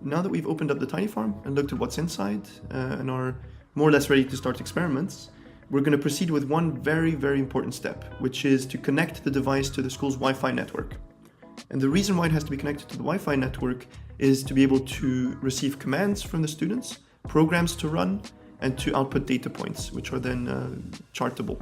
now that we've opened up the Tinyfarm and looked at what's inside and are more or less ready to start experiments, we're going to proceed with one very, very important step, which is to connect the device to the school's Wi-Fi network. And the reason why it has to be connected to the Wi-Fi network is to be able to receive commands from the students, programs to run, and to output data points, which are then chartable.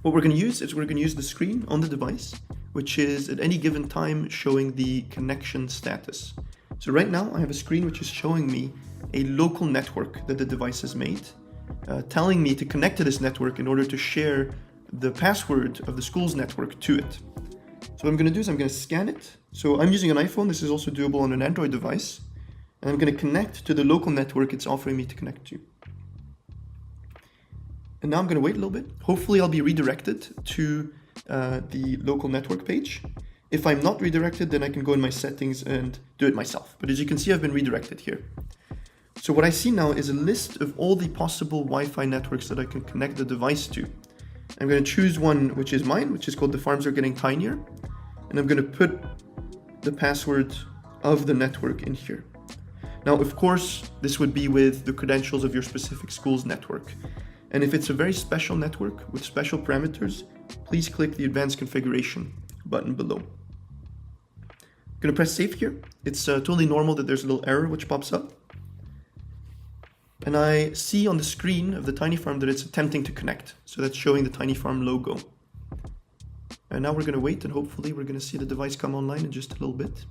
What we're going to use is we're going to use the screen on the device, which is at any given time showing the connection status. So right now I have a screen which is showing me a local network that the device has made, telling me to connect to this network in order to share the password of the school's network to it. So what I'm going to do is I'm going to scan it. So I'm using an iPhone. This is also doable on an Android device. And I'm going to connect to the local network it's offering me to connect to. And now I'm going to wait a little bit. Hopefully I'll be redirected to the local network page. If I'm not redirected, then I can go in my settings and do it myself. But as you can see, I've been redirected here. So what I see now is a list of all the possible Wi-Fi networks that I can connect the device to. I'm going to choose one which is mine, which is called The Farms Are Getting Tinier. And I'm going to put the password of the network in here. Now, of course, this would be with the credentials of your specific school's network. And if it's a very special network with special parameters, please click the Advanced Configuration button below. I'm going to press Save here. It's totally normal that there's a little error which pops up. And I see on the screen of the Tinyfarm that it's attempting to connect. So that's showing the Tinyfarm logo. And now we're going to wait and hopefully we're going to see the device come online in just a little bit.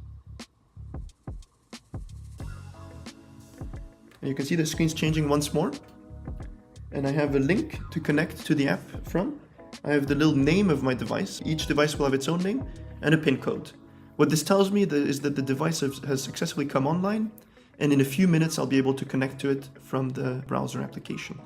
And you can see the screen's changing once more. And I have a link to connect to the app from. I have the little name of my device. Each device will have its own name and a PIN code. What this tells me is that the device has successfully come online, and in a few minutes I'll be able to connect to it from the browser application.